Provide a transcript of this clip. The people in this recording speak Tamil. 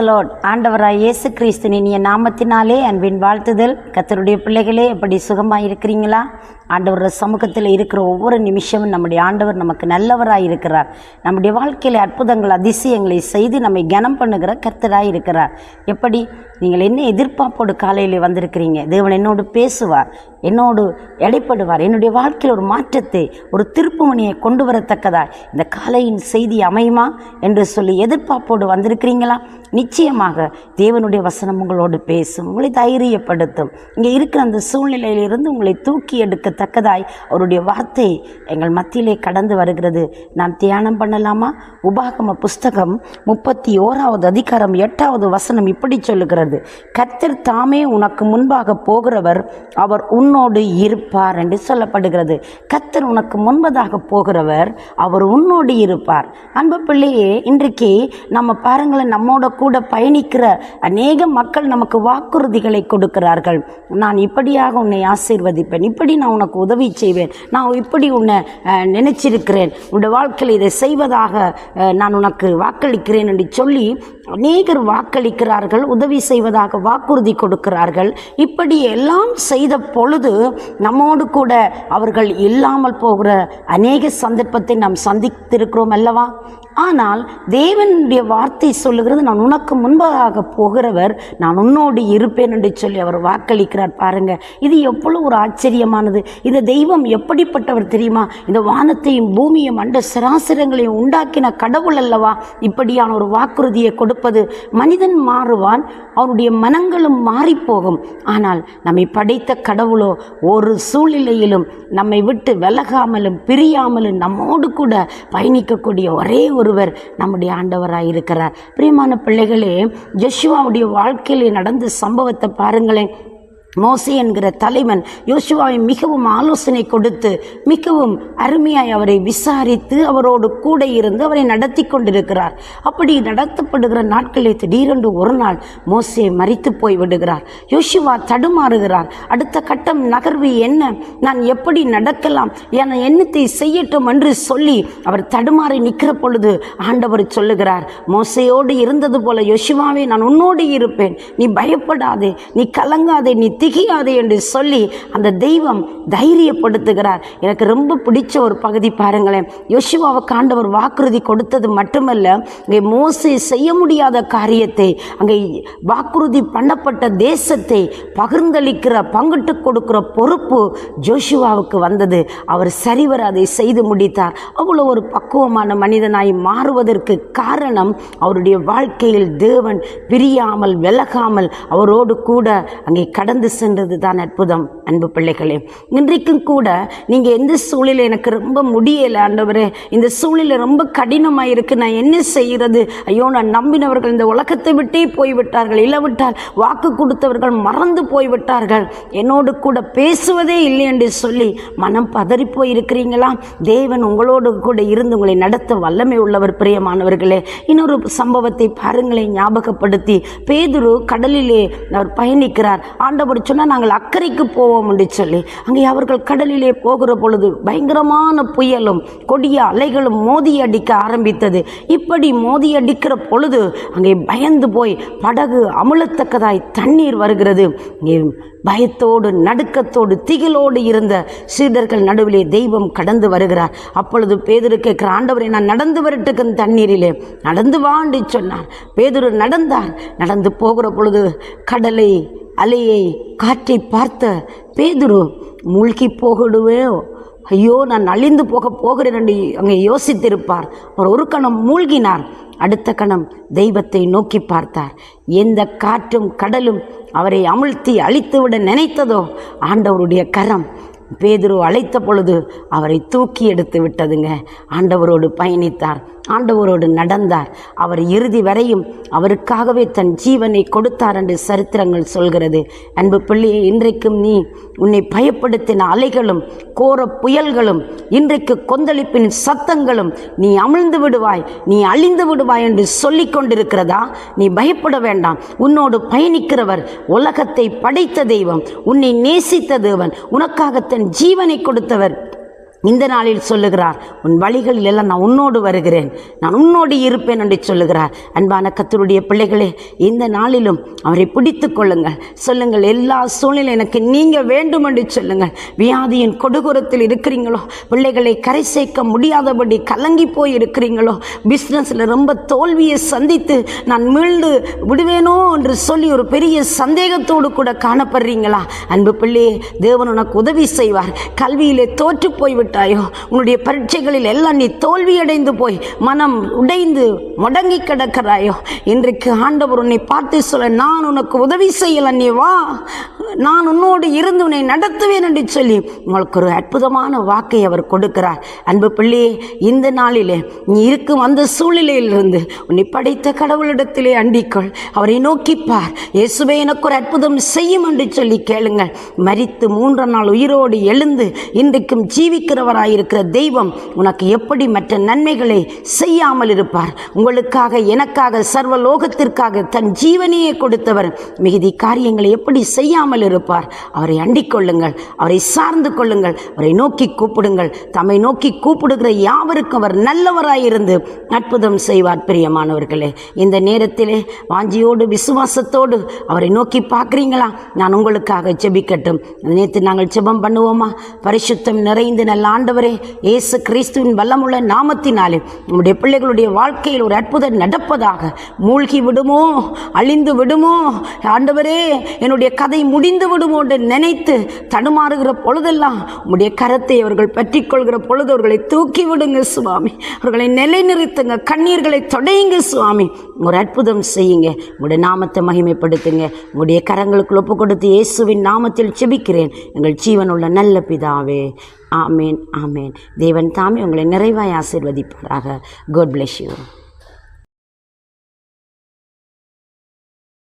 லார்ட். ஆண்டவராய் இயேசு கிறிஸ்துவின் இனிய நாமத்தினாலே அன்பின் வாழ்த்துதல். கர்த்தருடைய பிள்ளைகளே, எப்படி சுகமாக இருக்கிறீங்களா? ஆண்டவரோட சமூகத்தில் இருக்கிற ஒவ்வொரு நிமிஷமும் நம்முடைய ஆண்டவர் நமக்கு நல்லவராய் இருக்கிறார். நம்முடைய வாழ்க்கையில் அற்புதங்கள் அதிசயங்களை செய்து நம்மை கனம் பண்ணுகிற கர்த்தராய் இருக்கிறார். எப்படி நீங்கள் என்ன எதிர்பார்ப்போடு காலையில் வந்திருக்கிறீங்க? தேவன் என்னோடு பேசுவார், என்னோடு இடைப்படுவார், என்னுடைய வாழ்க்கையில் ஒரு மாற்றத்தை, ஒரு திருப்புமுனையை கொண்டு வரத்தக்கதாய் இந்த காலையின் செய்தி அமையுமா என்று சொல்லி எதிர்பார்ப்போடு வந்திருக்கிறீங்களா? நிச்சயமாக தேவனுடைய வசனம் உங்களோடு பேசும், உங்களை தைரியப்படுத்தும். இங்கே இருக்கிற அந்த சூழ்நிலையிலிருந்து உங்களை தூக்கி எடுக்கத்தக்கதாய் அவருடைய வார்த்தை எங்கள் மத்தியிலே கடந்து வருகிறது. நாம் தியானம் பண்ணலாமா? உபாகம புஸ்தகம் 31வது அதிகாரம் 8வது வசனம் இப்படி சொல்லுகிறது: கர்த்தர் தாமே உனக்கு முன்பாக போகிறவர், அவர் உன்னோடு இருப்பார் என்று சொல்லப்படுகிறது. கர்த்தர் உனக்கு முன்பதாக போகிறவர், அவர் உன்னோடு இருப்பார். அன்பு பிள்ளையே, இன்றைக்கு நம்ம பாருங்களேன், நம்மோட கூட பயணிக்கிற அநேக மக்கள் நமக்கு வாக்குறுதிகளை கொடுக்கிறார்கள். நான் இப்படியாக உன்னை ஆசீர்வதிப்பேன், இப்படி நான் உனக்கு உதவி செய்வேன், நான் இப்படி உன்னை நினைச்சிருக்கிறேன், உன்னுடைய வாழ்க்கையில் இதை செய்வதாக நான் உனக்கு வாக்களிக்கிறேன் என்று சொல்லி அநேகர் வாக்களிக்கிறார்கள், உதவி செய்வதாக வாக்குறுதி கொடுக்கிறார்கள். இப்படி எல்லாம் செய்த பொழுது நம்மோடு கூட அவர்கள் இல்லாமல் போகிற அநேக சந்தர்ப்பத்தை நாம் சந்தித்திருக்கிறோம் அல்லவா? ஆனால் தேவனுடைய வார்த்தை சொல்லுகிறது, நான் உனக்கு முன்பதாக போகிறவர், நான் உன்னோடு இருப்பேன் என்று சொல்லி அவர் வாக்களிக்கிறார். பாருங்க, இது எவ்வளவு ஒரு ஆச்சரியமானது. இந்த தெய்வம் எப்படிப்பட்டவர் தெரியுமா? இந்த வானத்தையும் பூமியும் அண்ட சராசரங்களையும் உண்டாக்கின கடவுள் அல்லவா இப்படியான ஒரு வாக்குறுதியை கொடுப்பது. மனிதன் மாறுவான், அவனுடைய மனங்களும் மாறிப்போகும். ஆனால் நம்மை படைத்த கடவுளோ ஒரு சூழ்நிலையிலும் நம்மை விட்டு விலகாமலும் பிரியாமலும் நம்மோடு கூட பயணிக்கக்கூடிய ஒரே ஒருவர் நம்முடைய ஆண்டவராக இருக்கிறார். பிரியமான பிள்ளைகளே, யோசுவாவுடைய வாழ்க்கையில் நடந்த சம்பவத்தை பாருங்களேன். மோசே என்கிற தலைவன் யோசுவாவை மிகவும் ஆலோசனை கொடுத்து மிகவும் அருமையாய் அவரை விசாரித்து அவரோடு கூட இருந்து அவரை நடத்தி கொண்டிருக்கிறார். அப்படி நடத்தப்படுகிற நாட்களில் திடீரென்று ஒரு நாள் மோசே மரித்து போய் விடுகிறார். யோசுவா தடுமாறுகிறார். அடுத்த கட்டம் நகர்வு என்ன? நான் எப்படி நடக்கலாம்? என எண்ணத்தை செய்யட்டும் என்று சொல்லி அவர் தடுமாறி நிற்கிற பொழுது ஆண்டவர் சொல்லுகிறார், மோசையோடு இருந்தது போல யோசுவாவே, நான் உன்னோடு இருப்பேன், நீ பயப்படாதே, நீ கலங்காதே, நீ திகியாதே என்று சொல்லி அந்த தெய்வம் தைரியப்படுத்துகிறார். எனக்கு ரொம்ப பிடிச்ச ஒரு பகுதி பாருங்களேன். யோசுவாவுக்கு ஆண்டவர் வாக்குறுதி கொடுத்தது மட்டுமல்ல, அங்கே மோசே செய்ய முடியாத காரியத்தை, அங்கே வாக்குறுதி பண்ணப்பட்ட தேசத்தை பகிர்ந்தளிக்கிற, பங்கிட்டு கொடுக்கிற பொறுப்பு யோசுவாவுக்கு வந்தது. அவர் சரிவர அதை செய்து முடித்தார். அவ்வளோ ஒரு பக்குவமான மனிதனாய் மாறுவதற்கு காரணம் அவருடைய வாழ்க்கையில் தேவன் பிரியாமல் விலகாமல் அவரோடு கூட அங்கே கடந்து சென்றது தான் அற்புதம். அன்பு பிள்ளைகளே, இன்றைக்கும் கூட நீங்கள் எந்த சூழ்நிலை, எனக்கு ரொம்ப முடியலை ஆண்டவரே, இந்த சூழ்நிலை ரொம்ப கடினமாக இருக்குது, நான் என்ன செய்கிறது? ஐயோ, நான் நம்பினவர்கள் இந்த உலகத்தை விட்டே போய்விட்டார்கள், இல்லாவிட்டால் வாக்கு கொடுத்தவர்கள் மறந்து போய்விட்டார்கள், என்னோடு கூட பேசுவதே இல்லை என்று சொல்லி மனம் பதறி போய் இருக்கிறீங்களா? தேவன் உங்களோடு கூட இருந்து உங்களை நடத்த வல்லமை உள்ளவர். பிரியமானவர்களே, இன்னொரு சம்பவத்தை பாருங்களேன், ஞாபகப்படுத்தி. பேதுரு கடலிலே அவர் பயணிக்கிறார். ஆண்டவர் சொன்னால் நாங்கள் அக்கறைக்கு போவோம் என்று சொல்லி அங்கே அவர்கள் கடலிலே போகிற பொழுது பயங்கரமான புயலும் கொடிய அலைகளும் மோதி அடிக்க ஆரம்பித்தது. இப்படி மோதி அடிக்கிற பொழுது அங்கே பயந்து போய் படகு அமுழத்தக்கதாய் தண்ணீர் வருகிறது. பயத்தோடு நடுக்கத்தோடு திகிலோடு இருந்த சீடர்கள் நடுவிலே தெய்வம் கடந்து வருகிறார். அப்பொழுது பேதுரு கேட்கிற, ஆண்டவரை, நான் நடந்து வரட்டுக்கு தண்ணீரிலே நடந்து வா என்று சொன்னார். பேதுரு நடந்தார். நடந்து போகிற பொழுது கடலை, அலையை, காற்றை பார்த்த பேதுரு மூழ்கி போகிடுவே, ஐயோ, நான் அழிந்து போகிறேன் என்று அங்கே யோசித்திருப்பார். அவர் ஒரு கணம் மூழ்கினார். அடுத்த கணம் தெய்வத்தை நோக்கி பார்த்தார். எந்த காற்றும் கடலும் அவரை அமிழ்த்தி அழித்துவிட நினைத்ததோ, ஆண்டவருடைய கரம் பேதுரு அழைத்த பொழுது அவரை தூக்கி எடுத்து விட்டதுங்க. ஆண்டவரோடு பயணித்தார், ஆண்டவரோடு நடந்தார். அவர் இறுதி வரையும் அவருக்காகவே தன் ஜீவனை கொடுத்தார் என்று சரித்திரங்கள் சொல்கிறது. அன்பு பிள்ளையே, இன்றைக்கும் நீ உன்னை பயப்படுத்தின அலைகளும் கோர புயல்களும், இன்றைக்கு கொந்தளிப்பின் சத்தங்களும், நீ அமிழ்ந்து விடுவாய், நீ அழிந்து விடுவாய் என்று சொல்லி கொண்டிருக்கிறதா? நீ பயப்பட வேண்டாம். உன்னோடு பயணிக்கிறவர் உலகத்தை படைத்த தெய்வம், உன்னை நேசித்த தேவன், உனக்காக தன் ஜீவனை கொடுத்தவர், இந்த நாளில் சொல்லுகிறார், உன் வழிகளில் எல்லாம் நான் உன்னோடு வருகிறேன், நான் உன்னோடு இருப்பேன் என்று சொல்லுகிறார். அன்பான கர்த்தருடைய பிள்ளைகளே, இந்த நாளிலும் அவரை பிடித்து கொள்ளுங்கள். சொல்லுங்கள், எல்லா சூழ்நிலை எனக்கு நீங்க வேண்டும் என்று சொல்லுங்கள். வியாதியின் கொடுகுரத்தில் இருக்கிறீங்களோ, பிள்ளைகளை கரை சேர்க்க முடியாதபடி கலங்கி போய் இருக்கிறீங்களோ, பிஸ்னஸில் ரொம்ப தோல்வியை சந்தித்து நான் மீண்டு விடுவேனோ என்று சொல்லி ஒரு பெரிய சந்தேகத்தோடு கூட காணப்படுறீங்களா? அன்பு பிள்ளையே, தேவன் உனக்கு உதவி செய்வார். கல்வியிலே தோற்று போய்விட்டாயோ, உன்னுடைய பரீட்சைகளில் எல்லாம் நீ தோல்வியடைந்து போய் மனம் உடைந்து முடங்கி கிடக்கிறாயோ, இன்றைக்கு ஆண்டவர் உன்னை பார்த்து சொல்ல, நான் உனக்கு உதவி செய்யல, நீ வா, நான் உன்னோடு இருந்து உன்னை நடத்துவேன் என்று சொல்லி உங்களுக்கு ஒரு அற்புதமான வாக்கை அவர் கொடுக்கிறார். அன்பு பிள்ளையே, இந்த நாளிலே நீ இருக்கும் அந்த சூழ்நிலையிலிருந்து உன்னை படைத்த கடவுளிடத்திலே அண்டிக்கொள். அவரை நோக்கிப்பார். இயேசுவே, எனக்கு ஒரு அற்புதம் செய்யும் என்று சொல்லி கேளுங்கள். மரித்து 3ஆம் நாள் உயிரோடு எழுந்து இன்றைக்கும் ஜீவிக்கிறவராயிருக்கிற தெய்வம் உனக்கு எப்படி மற்ற நன்மைகளை செய்யாமல் இருப்பார்? உங்களுக்காக, எனக்காக, சர்வ லோகத்திற்காக தன் ஜீவனையே கொடுத்தவர் மிகுதி காரியங்களை எப்படி செய்யாமல் இருப்பார்? அவரை அண்டிக் கொள்ளுங்கள், அவரை சார்ந்து கொள்ளுங்கள், அவரை நோக்கி கூப்பிடுங்கள். தம்மை நோக்கி கூப்பிடுகிற யாவருக்கும் அவர் நல்லவராயிருந்து அற்புதம் செய்வார். பிரியமானவர்களே, இந்த நேரத்திலே வாஞ்சியோடு விசுவாசத்தோடு அவரை நோக்கி பார்க்குறீங்களா? நான் உங்களுக்காக ஜெபிக்கட்டும். நேற்று நாங்கள் ஜெபம் பண்ணுவோமா? பரிசுத்தம் நிறைந்து நல்ல ஆண்டவரே, இயேசு கிறிஸ்துவின் வல்லமுள்ள நாமத்தினாலே நம்முடைய பிள்ளைகளுடைய வாழ்க்கையில் ஒரு அற்புதம் நடப்பதாக. மூழ்கி விடுமோ, அழிந்து விடுமோ, ஆண்டவரே என்னுடைய கதை முடிந்து விடுமோ என்று நினைத்து தடுமாறுகிற பொழுதெல்லாம் உம்முடைய கரத்தை அவர்கள் பற்றி கொள்கிற பொழுது அவர்களை தூக்கி விடுங்க சுவாமி. அவர்களை நிலைநிறுத்துங்க, கண்ணீர்களை தொடையுங்க சுவாமி. ஒரு அற்புதம் செய்யுங்க, உங்களுடைய நாமத்தை மகிமைப்படுத்துங்க. உங்களுடைய கரங்களுக்கு ஒப்பு கொடுத்து இயேசுவின் நாமத்தில் ஜெபிக்கிறேன் எங்கள் ஜீவனுள்ள நல்ல பிதாவே. ஆமேன், ஆமேன். தேவன் தாமே உங்களை நிறைவாய் ஆசீர்வதிப்பாராக. God bless you.